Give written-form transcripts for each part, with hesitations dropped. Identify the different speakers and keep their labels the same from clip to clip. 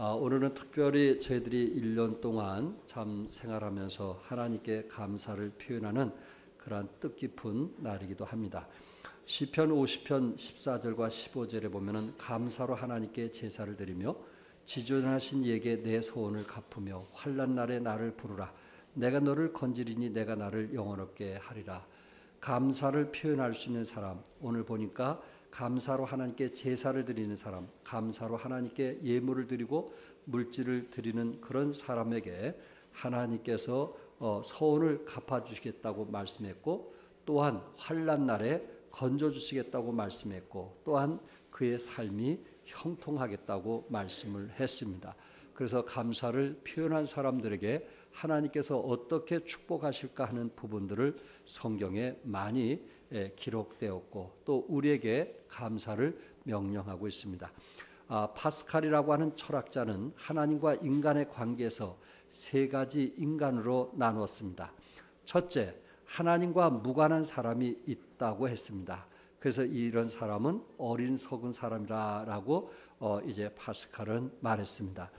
Speaker 1: 오늘은 특별히 저희들이 1년 동안 참 생활하면서 하나님께 감사를 표현하는 그러한 뜻깊은 날이기도 합니다. 시편 50편 14절과 15절에 보면은 감사로 하나님께 제사를 드리며 지존하신 이에게 내 소원을 갚으며 환난 날에 나를 부르라. 내가 너를 건지리니 내가 나를 영원롭게 하리라. 감사를 표현할 수 있는 사람, 오늘 보니까 감사로 하나님께 제사를 드리는 사람, 감사로 하나님께 예물을 드리고 물질을 드리는 그런 사람에게 하나님께서 소원을 갚아주시겠다고 말씀했고, 또한 환난 날에 건져주시겠다고 말씀했고, 또한 그의 삶이 형통하겠다고 말씀을 했습니다. 그래서 감사를 표현한 사람들에게 하나님께서 어떻게 축복하실까 하는 부분들을 성경에 많이 기록되었고, 또 우리에게 감사를 명령하고 있습니다. 파스칼이라고 하는 철학자는 하나님과 인간의 관계에서 세 가지 인간으로 나누었습니다. 첫째, 하나님과 무관한 사람이 있다고 했습니다. 그래서 이런 사람은 어리석은 사람이라고 이제 파스칼은 말했습니다.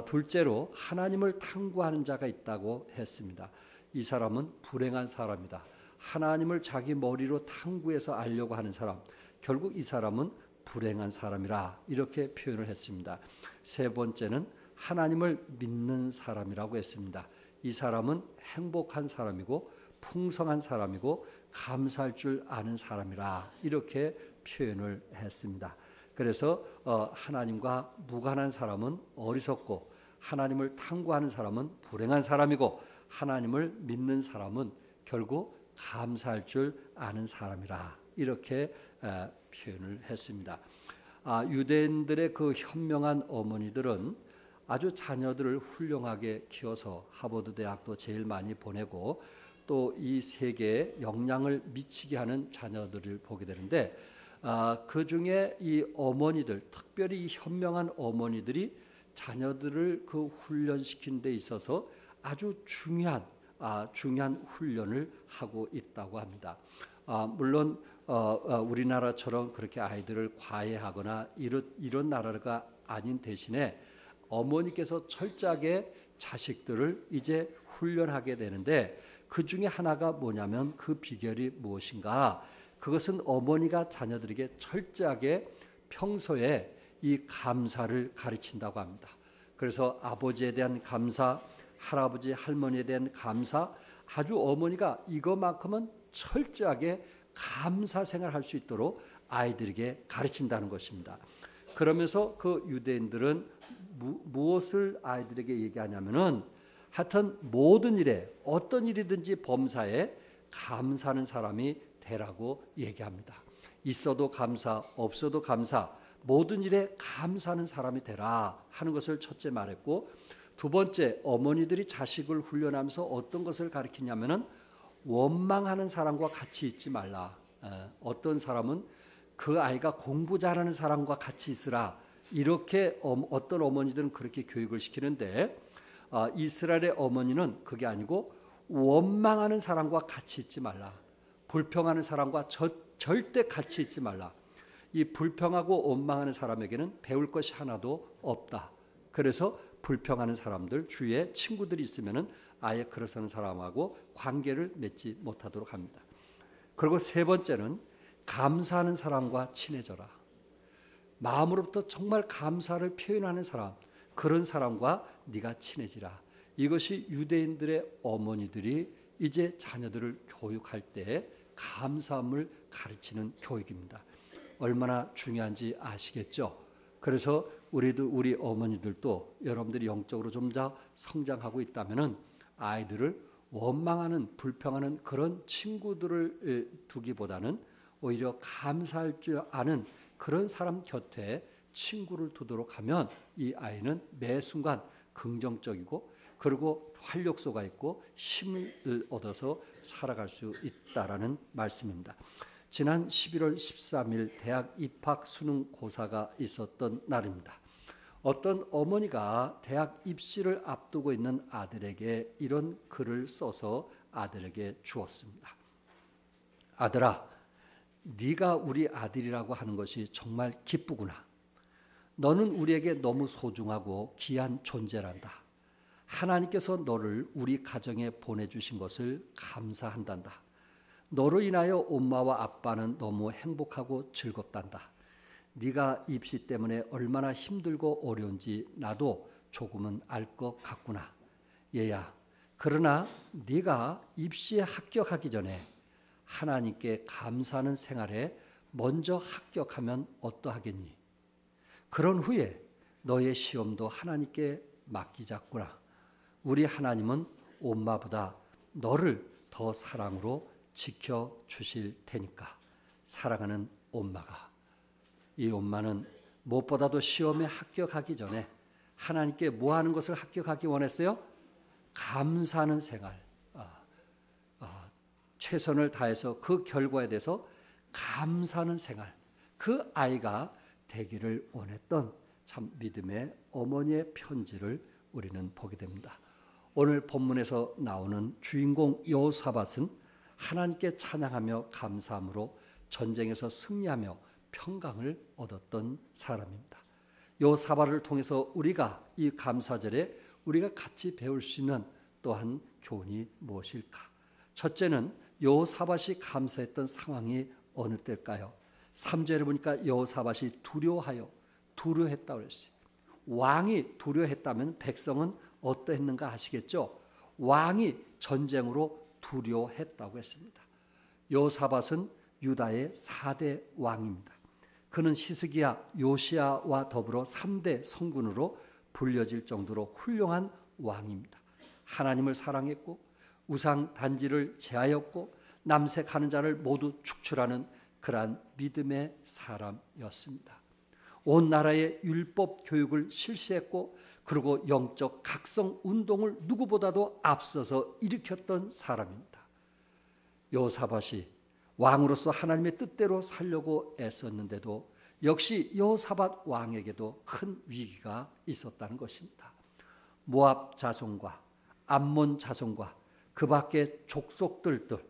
Speaker 1: 둘째로 하나님을 탐구하는 자가 있다고 했습니다. 이 사람은 불행한 사람이다. 하나님을 자기 머리로 탐구해서 알려고 하는 사람, 결국 이 사람은 불행한 사람이라 이렇게 표현을 했습니다. 세 번째는 하나님을 믿는 사람이라고 했습니다. 이 사람은 행복한 사람이고 풍성한 사람이고 감사할 줄 아는 사람이라 이렇게 표현을 했습니다. 그래서 하나님과 무관한 사람은 어리석고, 하나님을 탐구하는 사람은 불행한 사람이고, 하나님을 믿는 사람은 결국 감사할 줄 아는 사람이라 이렇게 표현을 했습니다. 유대인들의 그 현명한 어머니들은 아주 자녀들을 훌륭하게 키워서 하버드 대학도 제일 많이 보내고 또 이 세계에 영향을 미치게 하는 자녀들을 보게 되는데, 그 중에 이 어머니들, 특별히 이 현명한 어머니들이 자녀들을 그 훈련시키는 데 있어서 아주 중요한 훈련을 하고 있다고 합니다. 물론 우리나라처럼 그렇게 아이들을 과외하거나 이런 나라가 아닌 대신에 어머니께서 철저하게 자식들을 이제 훈련하게 되는데, 그 중에 하나가 뭐냐면 그 비결이 무엇인가? 그것은 어머니가 자녀들에게 철저하게 평소에 이 감사를 가르친다고 합니다. 그래서 아버지에 대한 감사, 할아버지, 할머니에 대한 감사, 아주 어머니가 이것만큼은 철저하게 감사 생활할 수 있도록 아이들에게 가르친다는 것입니다. 그러면서 그 유대인들은 무엇을 아이들에게 얘기하냐면은 하여튼 모든 일에 어떤 일이든지 범사에 감사하는 사람이 되라고 얘기합니다. 있어도 감사, 없어도 감사, 모든 일에 감사하는 사람이 되라 하는 것을 첫째 말했고, 두 번째, 어머니들이 자식을 훈련하면서 어떤 것을 가르치냐면은 원망하는 사람과 같이 있지 말라. 어떤 사람은 그 아이가 공부 잘하는 사람과 같이 있으라. 이렇게 어떤 어머니들은 그렇게 교육을 시키는데, 이스라엘의 어머니는 그게 아니고 원망하는 사람과 같이 있지 말라. 불평하는 사람과 절대 같이 있지 말라. 이 불평하고 원망하는 사람에게는 배울 것이 하나도 없다. 그래서 불평하는 사람들 주위에 친구들이 있으면은 아예 그러는 사람하고 관계를 맺지 못하도록 합니다. 그리고 세 번째는 감사하는 사람과 친해져라. 마음으로부터 정말 감사를 표현하는 사람, 그런 사람과 네가 친해지라. 이것이 유대인들의 어머니들이 이제 자녀들을 교육할 때 감사함을 가르치는 교육입니다. 얼마나 중요한지 아시겠죠? 그래서 우리 어머니들도 여러분들이 영적으로 좀 더 성장하고 있다면은 아이들을 원망하는, 불평하는 그런 친구들을 두기보다는 오히려 감사할 줄 아는 그런 사람 곁에 친구를 두도록 하면 이 아이는 매 순간 긍정적이고, 그리고 활력소가 있고 힘을 얻어서 살아갈 수 있다라는 말씀입니다. 지난 11월 13일 대학 입학 수능 고사가 있었던 날입니다. 어떤 어머니가 대학 입시를 앞두고 있는 아들에게 이런 글을 써서 아들에게 주었습니다. 아들아, 네가 우리 아들이라고 하는 것이 정말 기쁘구나. 너는 우리에게 너무 소중하고 귀한 존재란다. 하나님께서 너를 우리 가정에 보내주신 것을 감사한단다. 너로 인하여 엄마와 아빠는 너무 행복하고 즐겁단다. 네가 입시 때문에 얼마나 힘들고 어려운지 나도 조금은 알 것 같구나. 얘야, 그러나 네가 입시에 합격하기 전에 하나님께 감사하는 생활에 먼저 합격하면 어떠하겠니? 그런 후에 너의 시험도 하나님께 맡기자꾸나. 우리 하나님은 엄마보다 너를 더 사랑으로 지켜주실 테니까. 사랑하는 엄마가. 이 엄마는 무엇보다도 시험에 합격하기 전에 하나님께 뭐 하는 것을 합격하기 원했어요? 감사하는 생활. 최선을 다해서 그 결과에 대해서 감사하는 생활. 그 아이가 되기를 원했던 참 믿음의 어머니의 편지를 우리는 보게 됩니다. 오늘 본문에서 나오는 주인공 여호사밧은 하나님께 찬양하며 감사함으로 전쟁에서 승리하며 평강을 얻었던 사람입니다. 여호사밧을 통해서 우리가 이 감사절에 우리가 같이 배울 수 있는 또한 교훈이 무엇일까? 첫째는 여호사밧이 감사했던 상황이 어느 때일까요? 3절에 보니까 여호사밧이 두려워했다고 그랬어요. 왕이 두려워했다면 백성은 어떠했는가 아시겠죠? 왕이 전쟁으로 두려워했다고 했습니다. 여호사밧은 유다의 4대 왕입니다. 그는 히스기야, 요시야와 더불어 3대 성군으로 불려질 정도로 훌륭한 왕입니다. 하나님을 사랑했고 우상 단지를 제하였고 남색하는 자를 모두 축출하는 그러한 믿음의 사람이었습니다. 온 나라의 율법 교육을 실시했고 그리고 영적 각성 운동을 누구보다도 앞서서 일으켰던 사람입니다. 여호사밧이 왕으로서 하나님의 뜻대로 살려고 애썼는데도 역시 여호사밧 왕에게도 큰 위기가 있었다는 것입니다. 모압 자손과 암몬 자손과 그 밖의 족속들들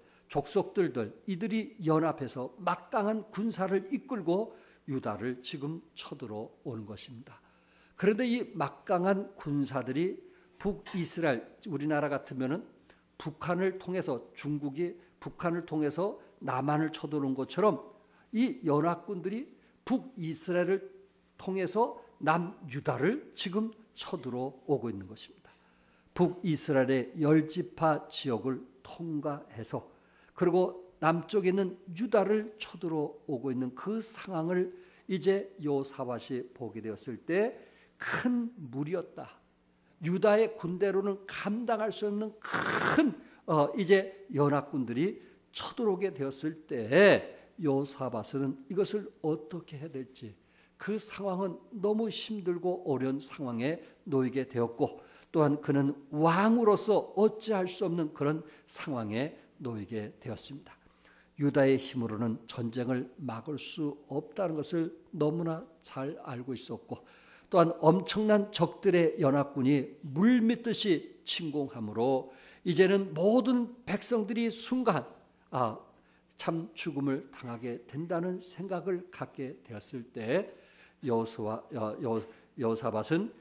Speaker 1: 이들이 연합해서 막강한 군사를 이끌고 유다를 지금 쳐들어오는 것입니다. 그런데 이 막강한 군사들이 북이스라엘, 우리나라 같으면은 북한을 통해서 중국이 북한을 통해서 남한을 쳐들어온 것처럼 이 연합군들이 북이스라엘을 통해서 남유다를 지금 쳐들어오고 있는 것입니다. 북이스라엘의 10지파 지역을 통과해서 그리고 남쪽에 있는 유다를 쳐들어오고 있는 그 상황을 이제 여호사밧이 보게 되었을 때 큰 무리였다. 유다의 군대로는 감당할 수 없는 큰 이제 연합군들이 쳐들어오게 되었을 때 여호사밧은 이것을 어떻게 해야 될지 그 상황은 너무 힘들고 어려운 상황에 놓이게 되었고 또한 그는 왕으로서 어찌할 수 없는 그런 상황에 놓이게 되었습니다. 유다의 힘으로는 전쟁을 막을 수 없다는 것을 너무나 잘 알고 있었고 또한 엄청난 적들의 연합군이 물밀듯이 침공함으로 이제는 모든 백성들이 순간 참 죽음을 당하게 된다는 생각을 갖게 되었을 때 여호사밧은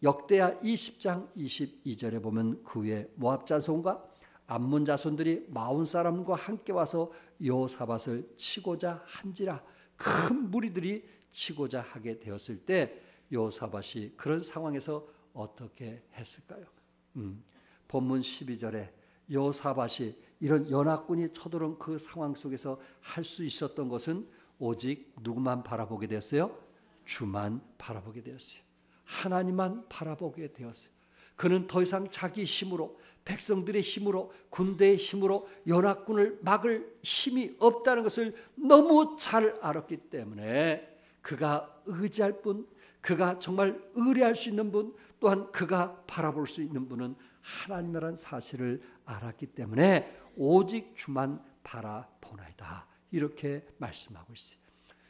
Speaker 1: 역대하 20장 22절에 보면 그 후에 모압 자손과 암몬 자손들이 마온 사람과 함께 와서 여호사밧을 치고자 한지라. 큰 무리들이 치고자 하게 되었을 때 여호사밧이 그런 상황에서 어떻게 했을까요? 본문 12절에 여호사밧이 이런 연합군이 쳐들어온 그 상황 속에서 할 수 있었던 것은 오직 누구만 바라보게 되었어요? 주만 바라보게 되었어요. 하나님만 바라보게 되었어요. 그는 더 이상 자기 힘으로 백성들의 힘으로 군대의 힘으로 연합군을 막을 힘이 없다는 것을 너무 잘 알았기 때문에 그가 의지할 분, 그가 정말 의뢰할 수 있는 분, 또한 그가 바라볼 수 있는 분은 하나님이라는 사실을 알았기 때문에 오직 주만 바라보나이다. 이렇게 말씀하고 있어요.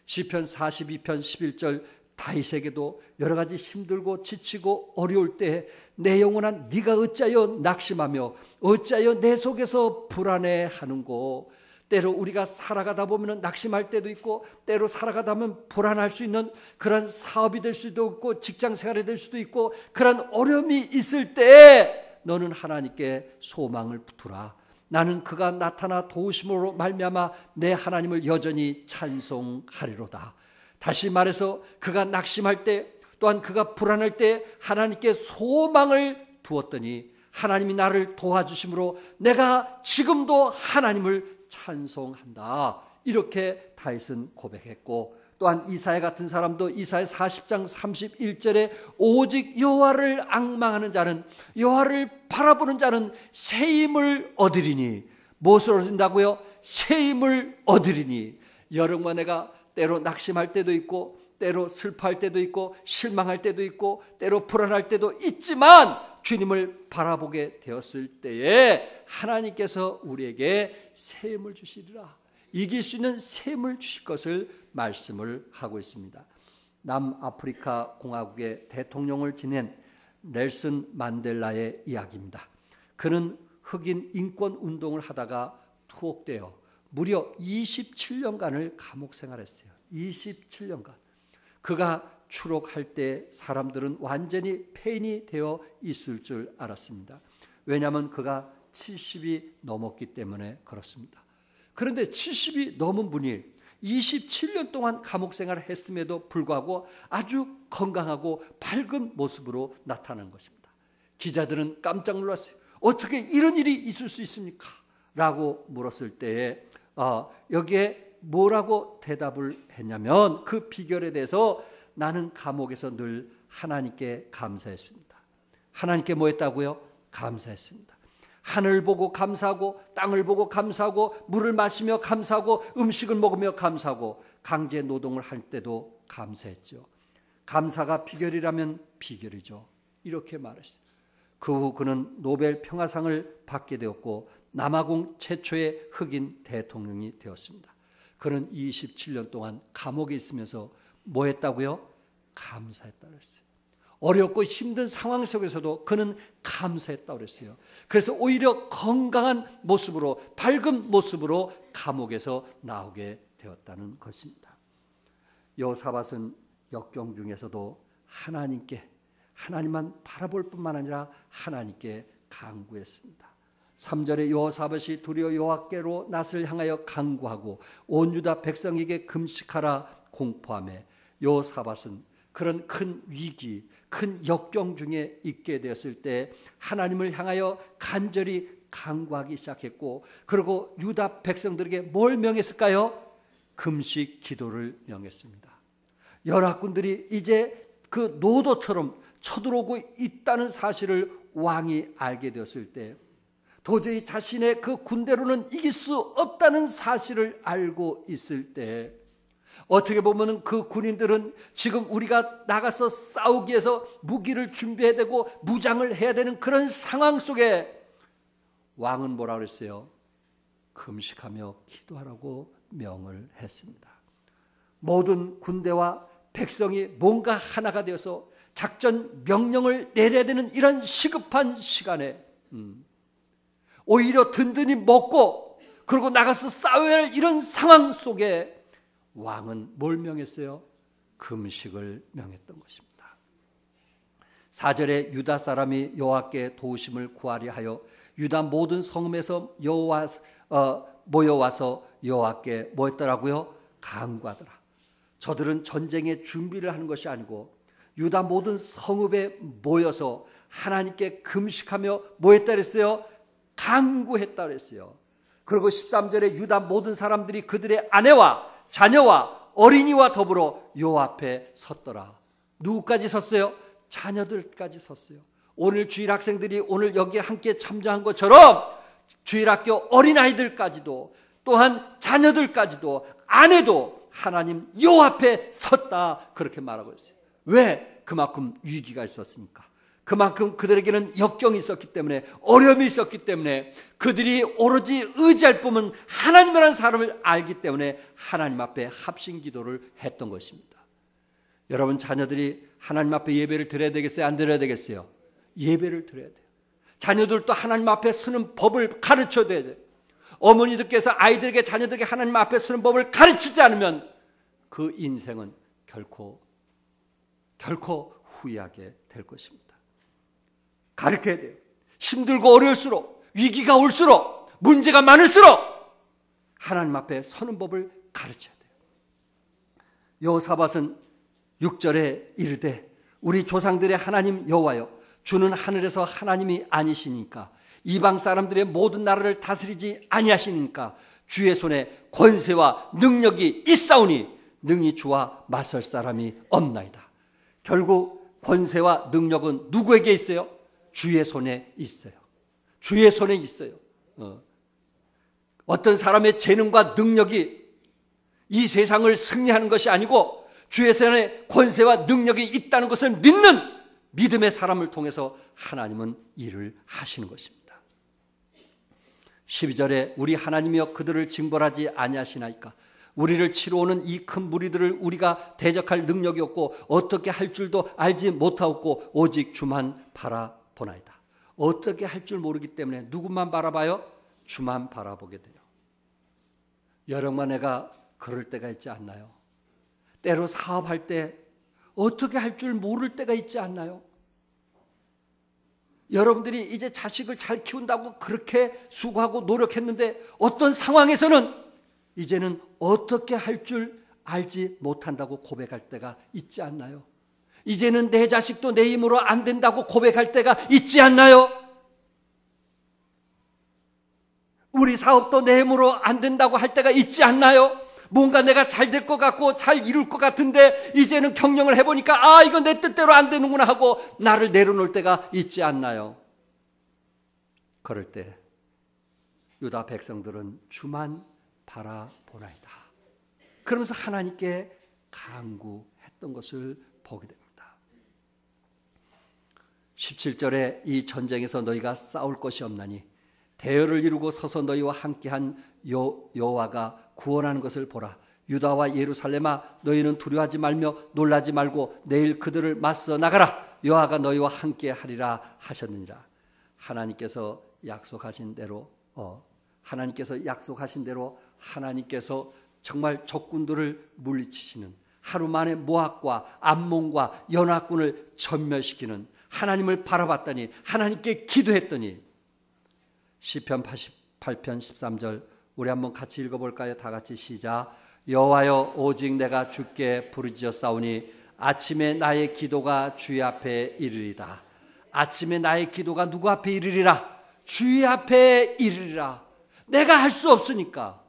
Speaker 1: 시편 42편 11절 다윗에게도 여러 가지 힘들고 지치고 어려울 때 내 영혼아 네가 어찌하여 낙심하며 어찌하여 내 속에서 불안해하는고 때로 우리가 살아가다 보면 낙심할 때도 있고, 때로 살아가다 보면 불안할 수 있는 그런 사업이 될 수도 있고, 직장 생활이 될 수도 있고, 그런 어려움이 있을 때 너는 하나님께 소망을 두라. 나는 그가 나타나 도우심으로 말미암아 내 하나님을 여전히 찬송하리로다. 다시 말해서 그가 낙심할 때, 또한 그가 불안할 때 하나님께 소망을 두었더니 하나님이 나를 도와주심으로 내가 지금도 하나님을 찬송한다. 이렇게 다윗은 고백했고, 또한 이사야 같은 사람도 이사야 40장 31절에 오직 여호와를 앙망하는 자는, 여호와를 바라보는 자는 새 힘을 얻으리니. 무엇을 얻는다고요? 새 힘을 얻으리니. 여러분과 내가 때로 낙심할 때도 있고, 때로 슬퍼할 때도 있고, 실망할 때도 있고, 때로 불안할 때도 있지만 주님을 바라보게 되었을 때에 하나님께서 우리에게 새 힘을 주시리라. 이길 수 있는 새 힘을 주실 것을 말씀을 하고 있습니다. 남아프리카 공화국의 대통령을 지낸 넬슨 만델라의 이야기입니다. 그는 흑인 인권 운동을 하다가 투옥되어 무려 27년간을 감옥 생활했어요. 27년간. 그가 추록할 때 사람들은 완전히 폐인이 되어 있을 줄 알았습니다. 왜냐하면 그가 70이 넘었기 때문에 그렇습니다. 그런데 70이 넘은 분이 27년 동안 감옥 생활을 했음에도 불구하고 아주 건강하고 밝은 모습으로 나타난 것입니다. 기자들은 깜짝 놀랐어요. 어떻게 이런 일이 있을 수 있습니까? 라고 물었을 때에 여기에 뭐라고 대답을 했냐면, 그 비결에 대해서 나는 감옥에서 늘 하나님께 감사했습니다. 하나님께 뭐 했다고요? 감사했습니다. 하늘을 보고 감사하고, 땅을 보고 감사하고, 물을 마시며 감사하고, 음식을 먹으며 감사하고, 강제 노동을 할 때도 감사했죠. 감사가 비결이라면 비결이죠. 이렇게 말했어요. 그 후 그는 노벨 평화상을 받게 되었고 남아공 최초의 흑인 대통령이 되었습니다. 그는 27년 동안 감옥에 있으면서 뭐 했다고요? 감사했다고 했어요. 어렵고 힘든 상황 속에서도 그는 감사했다고 그랬어요. 그래서 오히려 건강한 모습으로, 밝은 모습으로 감옥에서 나오게 되었다는 것입니다. 여호사밧은 역경 중에서도 하나님만 바라볼 뿐만 아니라 하나님께 간구했습니다. 3절에 여호사밧이 두려워 여호와께로 낯을 향하여 간구하고 온 유다 백성에게 금식하라 공포하며, 여호사밧은 그런 큰 위기, 큰 역경 중에 있게 되었을 때 하나님을 향하여 간절히 간구하기 시작했고, 그리고 유다 백성들에게 뭘 명했을까요? 금식 기도를 명했습니다. 연합군들이 이제 그 노도처럼 쳐들어오고 있다는 사실을 왕이 알게 되었을 때, 도저히 자신의 그 군대로는 이길 수 없다는 사실을 알고 있을 때, 어떻게 보면 그 군인들은 지금 우리가 나가서 싸우기 위해서 무기를 준비해야 되고 무장을 해야 되는 그런 상황 속에 왕은 뭐라 그랬어요? 금식하며 기도하라고 명을 했습니다. 모든 군대와 백성이 뭔가 하나가 되어서 작전 명령을 내려야 되는 이런 시급한 시간에 오히려 든든히 먹고 그리고 나가서 싸워야 할 이런 상황 속에 왕은 뭘 명했어요? 금식을 명했던 것입니다. 4절에 유다 사람이 여호와께 도우심을 구하려 하여 유다 모든 성읍에서 모여와서 여호와께 뭐 했더라고요? 간구하더라. 저들은 전쟁의 준비를 하는 것이 아니고 유다 모든 성읍에 모여서 하나님께 금식하며 뭐 했다 그랬어요? 간구했다 그랬어요. 그리고 13절에 유다 모든 사람들이 그들의 아내와 자녀와 어린이와 더불어 여호와 앞에 섰더라. 누구까지 섰어요? 자녀들까지 섰어요. 오늘 주일 학생들이 오늘 여기에 함께 참여한 것처럼 주일학교 어린아이들까지도, 또한 자녀들까지도, 아내도 하나님 여호와 앞에 섰다, 그렇게 말하고 있어요. 왜? 그만큼 위기가 있었으니까. 그만큼 그들에게는 역경이 있었기 때문에, 어려움이 있었기 때문에, 그들이 오로지 의지할 뿐은 하나님이라는 사람을 알기 때문에 하나님 앞에 합심 기도를 했던 것입니다. 여러분, 자녀들이 하나님 앞에 예배를 드려야 되겠어요? 안 드려야 되겠어요? 예배를 드려야 돼요. 자녀들도 하나님 앞에 서는 법을 가르쳐야 돼요. 어머니들께서 아이들에게, 자녀들에게 하나님 앞에 서는 법을 가르치지 않으면 그 인생은 결코 후회하게 될 것입니다. 가르쳐야 돼요. 힘들고 어려울수록, 위기가 올수록, 문제가 많을수록 하나님 앞에 서는 법을 가르쳐야 돼요. 여호사밧은 6절에 이르되 우리 조상들의 하나님 여호와여, 주는 하늘에서 하나님이 아니시니까 이방 사람들의 모든 나라를 다스리지 아니하시니까 주의 손에 권세와 능력이 있사오니 능히 주와 맞설 사람이 없나이다. 결국 권세와 능력은 누구에게 있어요? 주의 손에 있어요. 주의 손에 있어요. 어떤 사람의 재능과 능력이 이 세상을 승리하는 것이 아니고 주의 손에 권세와 능력이 있다는 것을 믿는 믿음의 사람을 통해서 하나님은 일을 하시는 것입니다. 12절에 우리 하나님이여 그들을 징벌하지 아니하시나이까. 우리를 치러 오는 이 큰 무리들을 우리가 대적할 능력이 없고 어떻게 할 줄도 알지 못하고 오직 주만 바라보나이다. 어떻게 할 줄 모르기 때문에 누구만 바라봐요? 주만 바라보게 돼요. 여러분과 내가 그럴 때가 있지 않나요? 때로 사업할 때 어떻게 할 줄 모를 때가 있지 않나요? 여러분들이 이제 자식을 잘 키운다고 그렇게 수고하고 노력했는데 어떤 상황에서는 이제는 어떻게 할 줄 알지 못한다고 고백할 때가 있지 않나요? 이제는 내 자식도 내 힘으로 안 된다고 고백할 때가 있지 않나요? 우리 사업도 내 힘으로 안 된다고 할 때가 있지 않나요? 뭔가 내가 잘 될 것 같고 잘 이룰 것 같은데 이제는 경영을 해보니까 아, 이건 내 뜻대로 안 되는구나 하고 나를 내려놓을 때가 있지 않나요? 그럴 때 유다 백성들은 주만 바라보나이다. 그러면서 하나님께 간구했던 것을 보게 됩니다. 17절에 이 전쟁에서 너희가 싸울 것이 없나니 대열을 이루고 서서 너희와 함께한 여호와가 구원하는 것을 보라. 유다와 예루살렘아 너희는 두려워하지 말며 놀라지 말고 내일 그들을 맞서 나가라. 여호와가 너희와 함께하리라 하셨느니라. 하나님께서 약속하신 대로 하나님께서 정말 적군들을 물리치시는, 하루 만에 모압과 암몬과 연합군을 전멸시키는 하나님을 바라봤더니, 하나님께 기도했더니, 시편 88편 13절 우리 한번 같이 읽어볼까요? 다 같이 시작. 여호와여 오직 내가 주께 부르짖었사오니 아침에 나의 기도가 주의 앞에 이르리다. 아침에 나의 기도가 누구 앞에 이르리라? 주의 앞에 이르리라. 내가 할 수 없으니까,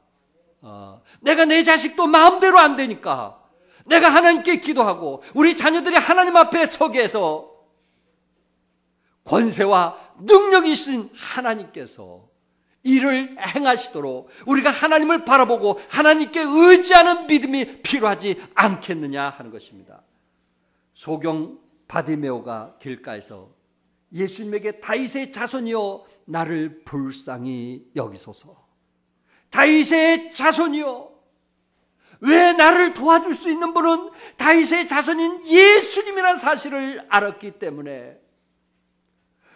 Speaker 1: 내가 내 자식도 마음대로 안 되니까 내가 하나님께 기도하고 우리 자녀들이 하나님 앞에 서게 해서 권세와 능력이신 하나님께서 일을 행하시도록 우리가 하나님을 바라보고 하나님께 의지하는 믿음이 필요하지 않겠느냐 하는 것입니다. 소경 바디메오가 길가에서 예수님에게 다윗의 자손이여 나를 불쌍히 여기소서. 다윗의 자손이여, 왜 나를 도와줄 수 있는 분은 다윗의 자손인 예수님이라는 사실을 알았기 때문에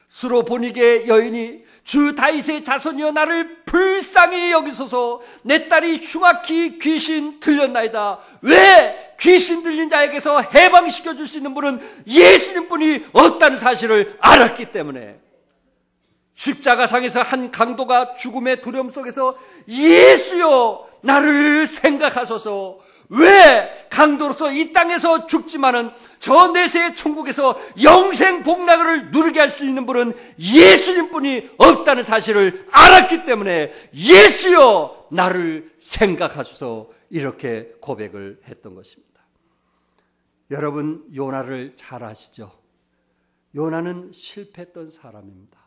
Speaker 1: 스로보니게 여인이 주 다윗의 자손이여 나를 불쌍히 여기소서. 내 딸이 흉악히 귀신 들렸나이다. 왜 귀신 들린 자에게서 해방시켜 줄 수 있는 분은 예수님뿐이 없다는 사실을 알았기 때문에 십자가상에서 한 강도가 죽음의 두려움 속에서 예수여 나를 생각하소서. 왜 강도로서 이 땅에서 죽지만은 저 내세의 천국에서 영생 복락을 누리게 할 수 있는 분은 예수님뿐이 없다는 사실을 알았기 때문에 예수여 나를 생각하소서 이렇게 고백을 했던 것입니다. 여러분 요나를 잘 아시죠? 요나는 실패했던 사람입니다.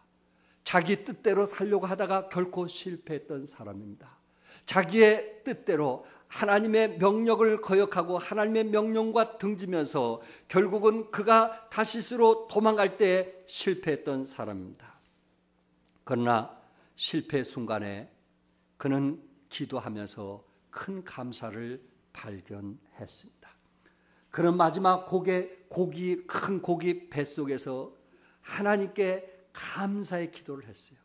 Speaker 1: 자기 뜻대로 살려고 하다가 결코 실패했던 사람입니다. 자기의 뜻대로 하나님의 명령을 거역하고 하나님의 명령과 등지면서 결국은 그가 다시스로 도망갈 때 실패했던 사람입니다. 그러나 실패 순간에 그는 기도하면서 큰 감사를 발견했습니다. 그는 마지막 큰 고기 뱃속에서 하나님께 감사의 기도를 했어요.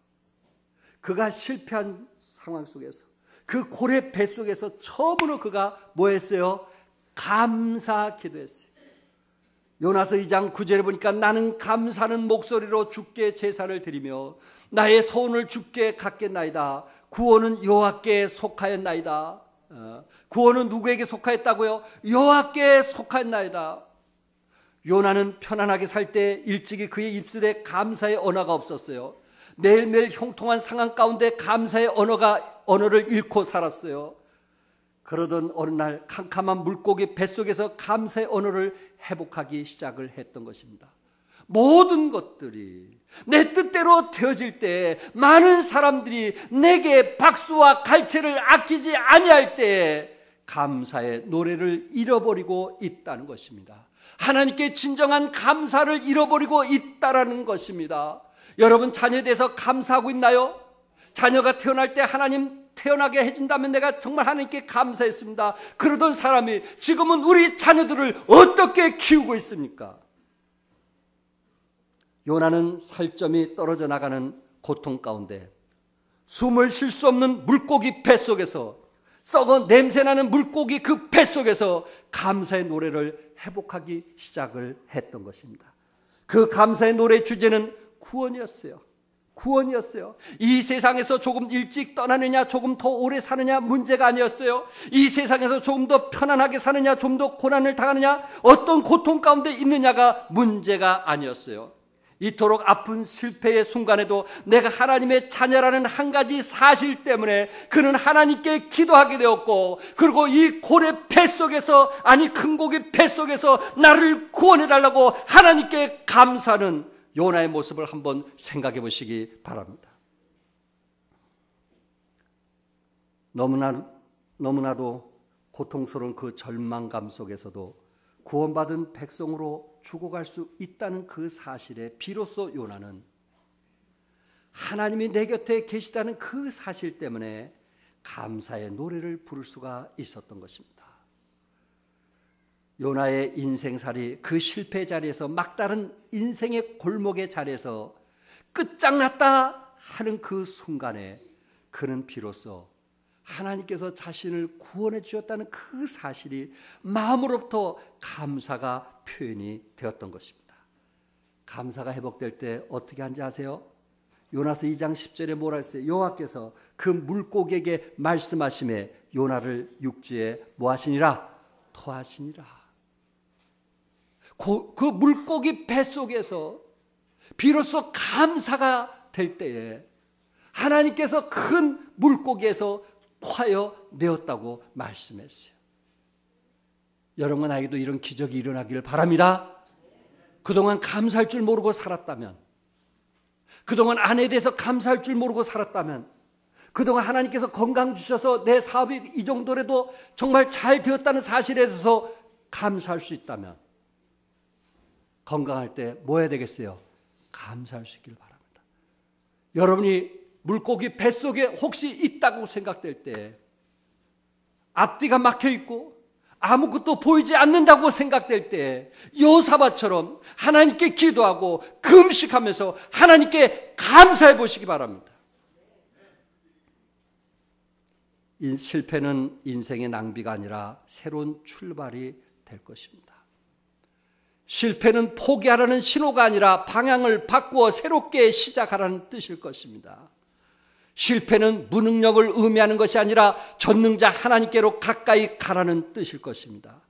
Speaker 1: 그가 실패한 상황 속에서, 그 고래 뱃속에서 처음으로 그가 뭐 했어요? 감사 기도했어요. 요나서 2장 9절에 보니까 나는 감사하는 목소리로 주께 제사를 드리며 나의 소원을 주께 갚겠나이다. 구원은 여호와께 속하였나이다. 구원은 누구에게 속하였다고요? 여호와께 속하였나이다. 요나는 편안하게 살 때 일찍이 그의 입술에 감사의 언어가 없었어요. 매일매일 형통한 상황 가운데 감사의 언어를 잃고 살았어요. 그러던 어느 날 캄캄한 물고기 뱃속에서 감사의 언어를 회복하기 시작을 했던 것입니다. 모든 것들이 내 뜻대로 되어질 때, 많은 사람들이 내게 박수와 갈채를 아끼지 아니할 때 감사의 노래를 잃어버리고 있다는 것입니다. 하나님께 진정한 감사를 잃어버리고 있다라는 것입니다. 여러분, 자녀에 대해서 감사하고 있나요? 자녀가 태어날 때 하나님 태어나게 해준다면 내가 정말 하나님께 감사했습니다. 그러던 사람이 지금은 우리 자녀들을 어떻게 키우고 있습니까? 요나는 살점이 떨어져 나가는 고통 가운데 숨을 쉴 수 없는 물고기 뱃속에서, 썩어 냄새나는 물고기 그 뱃속에서 감사의 노래를 회복하기 시작을 했던 것입니다. 그 감사의 노래의 주제는 구원이었어요. 구원이었어요. 이 세상에서 조금 일찍 떠나느냐, 조금 더 오래 사느냐 문제가 아니었어요. 이 세상에서 조금 더 편안하게 사느냐, 좀 더 고난을 당하느냐, 어떤 고통 가운데 있느냐가 문제가 아니었어요. 이토록 아픈 실패의 순간에도 내가 하나님의 자녀라는 한 가지 사실 때문에 그는 하나님께 기도하게 되었고, 그리고 이 고래 뱃속에서, 아니 큰 고기 뱃속에서 나를 구원해달라고 하나님께 감사하는 요나의 모습을 한번 생각해 보시기 바랍니다. 너무나도 고통스러운 그 절망감 속에서도 구원받은 백성으로 죽어갈 수 있다는 그 사실에 비로소 요나는 하나님이 내 곁에 계시다는 그 사실 때문에 감사의 노래를 부를 수가 있었던 것입니다. 요나의 인생살이 그 실패 자리에서, 막다른 인생의 골목의 자리에서 끝장났다 하는 그 순간에 그는 비로소 하나님께서 자신을 구원해 주셨다는 그 사실이 마음으로부터 감사가 표현이 되었던 것입니다. 감사가 회복될 때 어떻게 하는지 아세요? 요나서 2장 10절에 뭐라 했어요? 여호와께서 그 물고기에게 말씀하시매 요나를 육지에 뭐 하시니라? 토하시니라. 그 물고기 뱃속에서 비로소 감사가 될 때에 하나님께서 큰 물고기에서 토하여 내었다고 말씀했어요. 여러분, 나에게도 이런 기적이 일어나기를 바랍니다. 그동안 감사할 줄 모르고 살았다면, 그동안 아내에 대해서 감사할 줄 모르고 살았다면, 그동안 하나님께서 건강 주셔서 내 사업이 이 정도라도 정말 잘 되었다는 사실에 대해서 감사할 수 있다면, 건강할 때 뭐 해야 되겠어요? 감사할 수 있기를 바랍니다. 여러분이 물고기 뱃속에 혹시 있다고 생각될 때, 앞뒤가 막혀 있고 아무것도 보이지 않는다고 생각될 때 요사바처럼 하나님께 기도하고 금식하면서 하나님께 감사해 보시기 바랍니다. 실패는 인생의 낭비가 아니라 새로운 출발이 될 것입니다. 실패는 포기하라는 신호가 아니라 방향을 바꾸어 새롭게 시작하라는 뜻일 것입니다. 실패는 무능력을 의미하는 것이 아니라 전능자 하나님께로 가까이 가라는 뜻일 것입니다.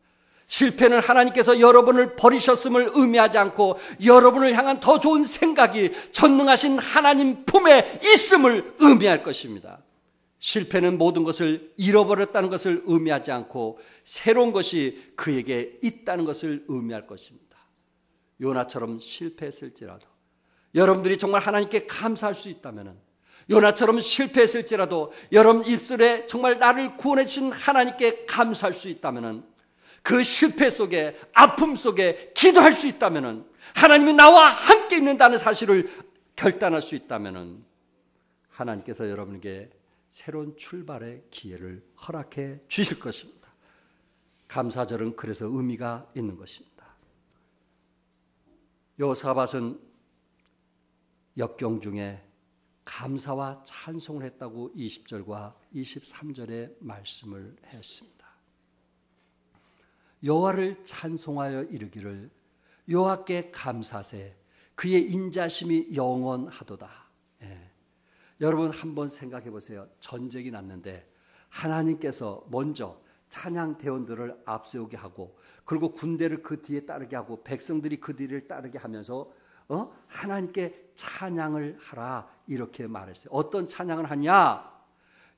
Speaker 1: 실패는 하나님께서 여러분을 버리셨음을 의미하지 않고 여러분을 향한 더 좋은 생각이 전능하신 하나님 품에 있음을 의미할 것입니다. 실패는 모든 것을 잃어버렸다는 것을 의미하지 않고 새로운 것이 그에게 있다는 것을 의미할 것입니다. 요나처럼 실패했을지라도, 여러분들이 정말 하나님께 감사할 수 있다면, 요나처럼 실패했을지라도 여러분 입술에 정말 나를 구원해 주신 하나님께 감사할 수 있다면, 그 실패 속에, 아픔 속에 기도할 수 있다면, 하나님이 나와 함께 있는다는 사실을 결단할 수 있다면 하나님께서 여러분에게 새로운 출발의 기회를 허락해 주실 것입니다. 감사절은 그래서 의미가 있는 것입니다. 여호사밧은 역경 중에 감사와 찬송을 했다고 20절과 23절에 말씀을 했습니다. 여호와를 찬송하여 이르기를 여호와께 감사세 그의 인자심이 영원하도다. 여러분 한번 생각해 보세요. 전쟁이 났는데 하나님께서 먼저 찬양 대원들을 앞세우게 하고 그리고 군대를 그 뒤에 따르게 하고 백성들이 그 뒤를 따르게 하면서 하나님께 찬양을 하라 이렇게 말했어요. 어떤 찬양을 하냐?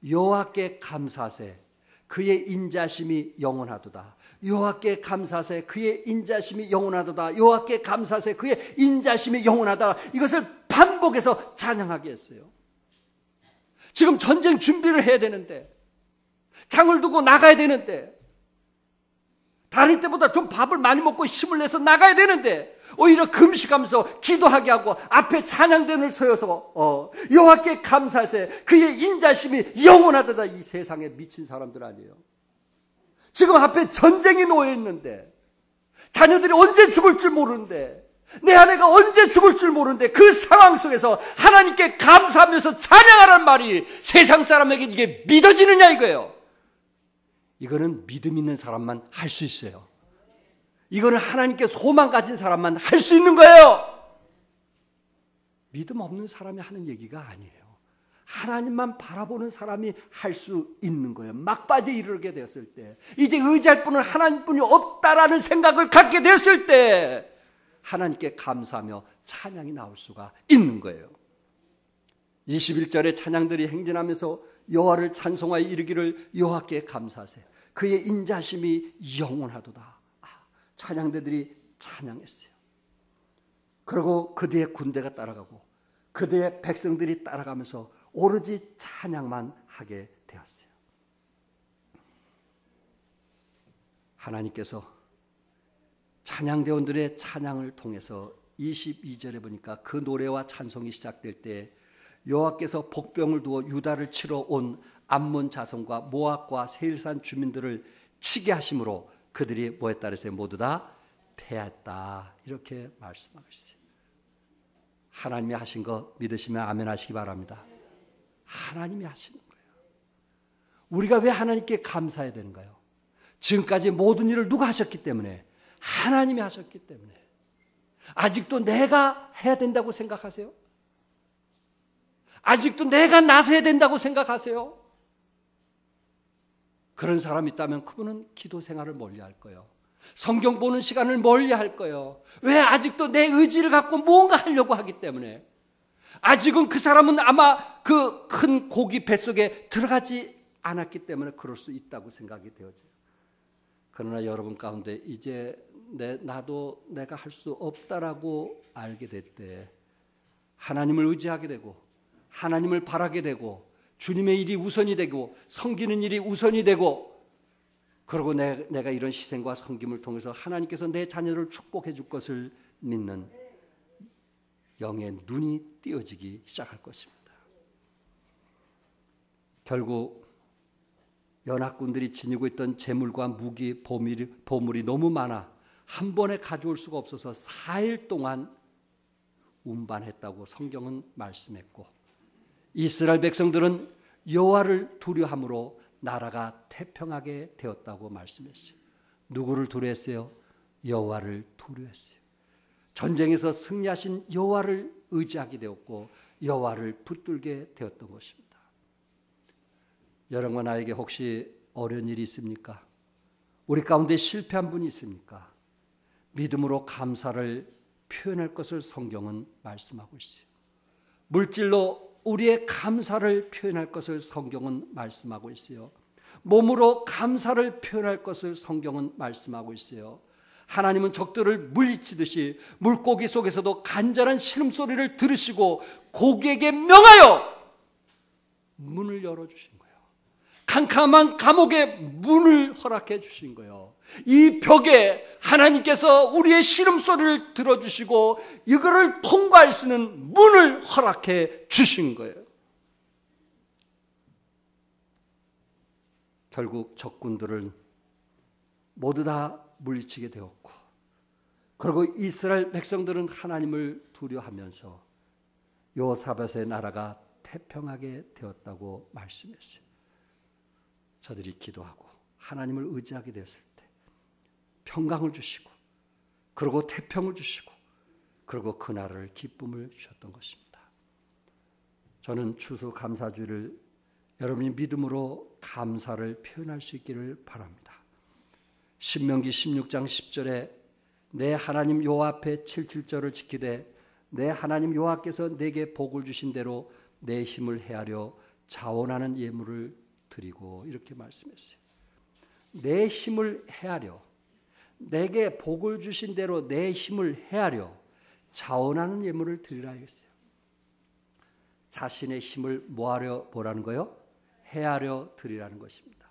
Speaker 1: 여호와께 감사세 그의 인자심이 영원하도다. 여호와께 감사세 그의 인자심이 영원하도다. 여호와께 감사세 그의 인자심이 영원하다. 이것을 반복해서 찬양하게 했어요. 지금 전쟁 준비를 해야 되는데 창을 두고 나가야 되는데 다른 때보다 좀 밥을 많이 먹고 힘을 내서 나가야 되는데 오히려 금식하면서 기도하게 하고 앞에 찬양대를 서여서 여호와께 감사세 그의 인자심이 영원하다. 이 세상에 미친 사람들 아니에요. 지금 앞에 전쟁이 놓여 있는데 자녀들이 언제 죽을 줄 모르는데 내 아내가 언제 죽을 줄 모르는데 그 상황 속에서 하나님께 감사하면서 찬양하라는 말이 세상 사람에게 이게 믿어지느냐 이거예요. 이거는 믿음 있는 사람만 할 수 있어요. 이거는 하나님께 소망 가진 사람만 할 수 있는 거예요. 믿음 없는 사람이 하는 얘기가 아니에요. 하나님만 바라보는 사람이 할 수 있는 거예요. 막바지에 이르게 되었을 때 이제 의지할 분은 하나님뿐이 없다라는 생각을 갖게 됐을 때 하나님께 감사하며 찬양이 나올 수가 있는 거예요. 21절에 찬양들이 행진하면서 여호와를 찬송하여 이르기를 여호와께 감사하세요. 그의 인자심이 영원하도다. 찬양대들이 찬양했어요. 그리고 그들의 군대가 따라가고 그들의 백성들이 따라가면서 오로지 찬양만 하게 되었어요. 하나님께서 찬양대원들의 찬양을 통해서 22절에 보니까 그 노래와 찬송이 시작될 때 여호와께서 복병을 두어 유다를 치러 온 암몬 자손과 모압과 세일산 주민들을 치게 하심으로 그들이 뭐에 따라서 모두 다 패했다. 이렇게 말씀하고 있어요. 하나님이 하신 거 믿으시면 아멘 하시기 바랍니다. 하나님이 하시는 거예요. 우리가 왜 하나님께 감사해야 되는가요? 지금까지 모든 일을 누가 하셨기 때문에? 하나님이 하셨기 때문에. 아직도 내가 해야 된다고 생각하세요? 아직도 내가 나서야 된다고 생각하세요? 그런 사람이 있다면 그분은 기도 생활을 멀리할 거예요. 성경 보는 시간을 멀리할 거예요. 왜? 아직도 내 의지를 갖고 뭔가 하려고 하기 때문에. 아직은 그 사람은 아마 그 큰 고기 뱃속에 들어가지 않았기 때문에 그럴 수 있다고 생각이 되어져요. 그러나 여러분 가운데 이제 나도 내가 할 수 없다라고 알게 될 때 하나님을 의지하게 되고 하나님을 바라게 되고 주님의 일이 우선이 되고 섬기는 일이 우선이 되고 그리고 내가 이런 희생과 섬김을 통해서 하나님께서 내 자녀를 축복해 줄 것을 믿는 영의 눈이 띄어지기 시작할 것입니다. 결국 연합군들이 지니고 있던 재물과 무기, 보물이 너무 많아 한 번에 가져올 수가 없어서 4일 동안 운반했다고 성경은 말씀했고 이스라엘 백성들은 여호와를 두려함으로 나라가 태평하게 되었다고 말씀했어요. 누구를 두려워했어요? 여호와를 두려워했어요. 전쟁에서 승리하신 여호와를 의지하게 되었고 여호와를 붙들게 되었던 것입니다. 여러분과 나에게 혹시 어려운 일이 있습니까? 우리 가운데 실패한 분이 있습니까? 믿음으로 감사를 표현할 것을 성경은 말씀하고 있어요. 물질로 우리의 감사를 표현할 것을 성경은 말씀하고 있어요. 몸으로 감사를 표현할 것을 성경은 말씀하고 있어요. 하나님은 적들을 물리치듯이 물고기 속에서도 간절한 신음소리를 들으시고 고기에게 명하여 문을 열어주신 거예요. 캄캄한 감옥에 문을 허락해 주신 거예요. 이 벽에 하나님께서 우리의 신음소리를 들어주시고 이거를 통과할 수 있는 문을 허락해 주신 거예요. 결국 적군들은 모두 다 물리치게 되었고 그리고 이스라엘 백성들은 하나님을 두려워하면서 여호사밧의 나라가 태평하게 되었다고 말씀했어요. 저들이 기도하고 하나님을 의지하게 됐을 때 평강을 주시고 그리고 태평을 주시고 그리고 그날을 기쁨을 주셨던 것입니다. 저는 추수감사주를 여러분이 믿음으로 감사를 표현할 수 있기를 바랍니다. 신명기 16장 10절에 내 하나님 여호와 앞에 77절을 지키되 내 하나님 여호와께서 내게 복을 주신 대로 내 힘을 헤아려 자원하는 예물을 드리고 이렇게 말씀했어요. 내 힘을 헤아려 내게 복을 주신 대로 내 힘을 헤아려 자원하는 예물을 드리라 했어요. 자신의 힘을 뭐하려 보라는 거요? 헤아려 드리라는 것입니다.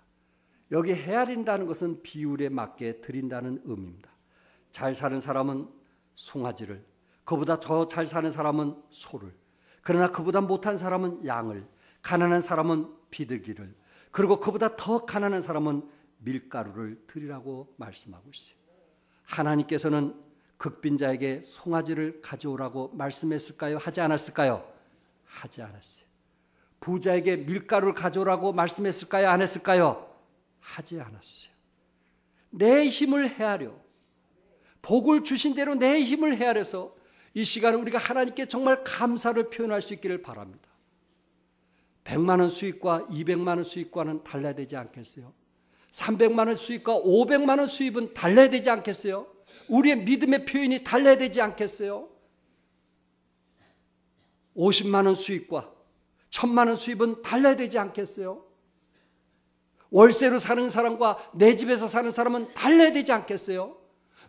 Speaker 1: 여기 헤아린다는 것은 비율에 맞게 드린다는 의미입니다. 잘 사는 사람은 송아지를, 그보다 더 잘 사는 사람은 소를, 그러나 그보다 못한 사람은 양을, 가난한 사람은 비둘기를, 그리고 그보다 더 가난한 사람은 밀가루를 드리라고 말씀하고 있어요. 하나님께서는 극빈자에게 송아지를 가져오라고 말씀했을까요? 하지 않았을까요? 하지 않았어요. 부자에게 밀가루를 가져오라고 말씀했을까요? 안 했을까요? 하지 않았어요. 내 힘을 헤아려 복을 주신 대로 내 힘을 헤아려서 이 시간에 우리가 하나님께 정말 감사를 표현할 수 있기를 바랍니다. 100만 원 수입과 200만 원 수입과는 달라야 되지 않겠어요? 300만 원 수입과 500만 원 수입은 달라야 되지 않겠어요? 우리의 믿음의 표현이 달라야 되지 않겠어요? 50만 원 수입과 1000만 원 수입은 달라야 되지 않겠어요? 월세로 사는 사람과 내 집에서 사는 사람은 달라야 되지 않겠어요?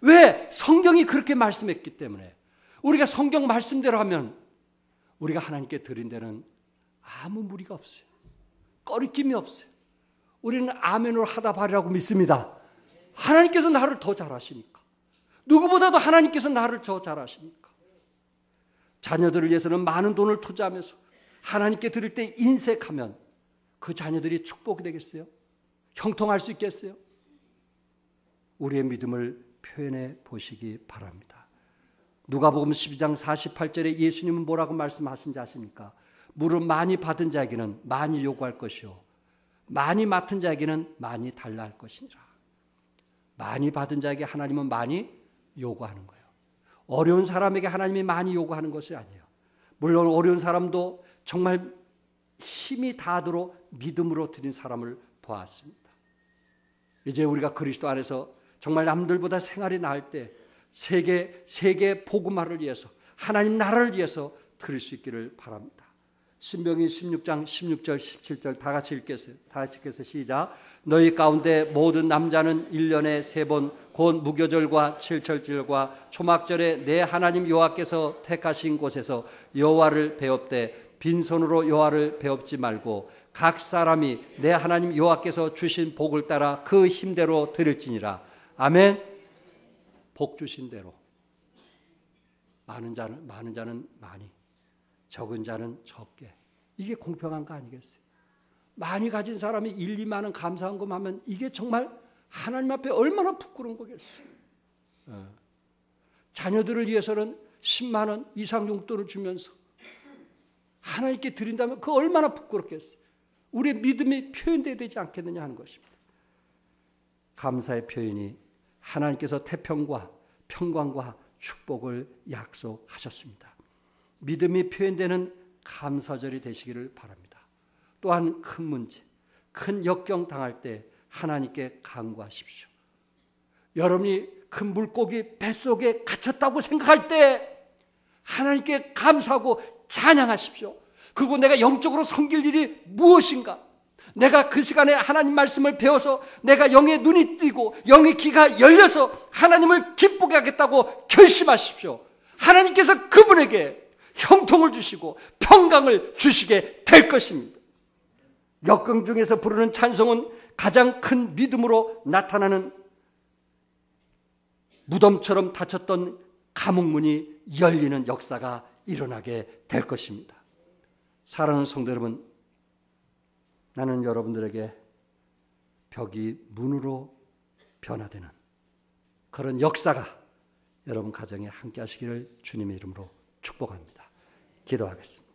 Speaker 1: 왜? 성경이 그렇게 말씀했기 때문에. 우리가 성경 말씀대로 하면 우리가 하나님께 드린 데는 아무 무리가 없어요. 꺼리낌이 없어요. 우리는 아멘으로 하다 바리라고 믿습니다. 하나님께서 나를 더 잘하시니까. 누구보다도 하나님께서 나를 더 잘하시니까. 자녀들을 위해서는 많은 돈을 투자하면서 하나님께 드릴 때 인색하면 그 자녀들이 축복이 되겠어요? 형통할 수 있겠어요? 우리의 믿음을 표현해 보시기 바랍니다. 누가복음 12장 48절에 예수님은 뭐라고 말씀하신지 아십니까? 물을 많이 받은 자에게는 많이 요구할 것이요 많이 맡은 자에게는 많이 달라 할 것이니라. 많이 받은 자에게 하나님은 많이 요구하는 거예요. 어려운 사람에게 하나님이 많이 요구하는 것이 아니에요. 물론 어려운 사람도 정말 힘이 다하도록 믿음으로 드린 사람을 보았습니다. 이제 우리가 그리스도 안에서 정말 남들보다 생활이 나을 때 세계 복음화를 위해서 하나님 나라를 위해서 드릴 수 있기를 바랍니다. 신명기 16장 16절 17절 다 같이 읽겠어요. 다 같이 읽겠어요. 시작. 너희 가운데 모든 남자는 1년에 3번 곧 무교절과 칠철절과 초막절에 내 하나님 여호와께서 택하신 곳에서 여호와를 배웁되 빈손으로 여호와를 배웁지 말고 각 사람이 내 하나님 여호와께서 주신 복을 따라 그 힘대로 드릴지니라. 아멘. 복 주신 대로 많은 자는 많이, 적은 자는 적게. 이게 공평한 거 아니겠어요? 많이 가진 사람이 1, 2만 원 감사한금 하면 이게 정말 하나님 앞에 얼마나 부끄러운 거겠어요? 자녀들을 위해서는 10만 원 이상 용돈을 주면서 하나님께 드린다면 그 얼마나 부끄럽겠어요? 우리의 믿음이 표현되어야 되지 않겠느냐 하는 것입니다. 감사의 표현이 하나님께서 태평과 평강과 축복을 약속하셨습니다. 믿음이 표현되는 감사절이 되시기를 바랍니다. 또한 큰 문제, 큰 역경 당할 때 하나님께 간구하십시오. 여러분이 큰 물고기 뱃속에 갇혔다고 생각할 때 하나님께 감사하고 찬양하십시오. 그리고 내가 영적으로 섬길 일이 무엇인가? 내가 그 시간에 하나님 말씀을 배워서 내가 영의 눈이 뜨고 영의 귀가 열려서 하나님을 기쁘게 하겠다고 결심하십시오. 하나님께서 그분에게 형통을 주시고 평강을 주시게 될 것입니다. 역경 중에서 부르는 찬송은 가장 큰 믿음으로 나타나는 무덤처럼 닫혔던 감옥문이 열리는 역사가 일어나게 될 것입니다. 사랑하는 성도 여러분, 나는 여러분들에게 벽이 문으로 변화되는 그런 역사가 여러분 가정에 함께 하시기를 주님의 이름으로 축복합니다. 기도하겠습니다.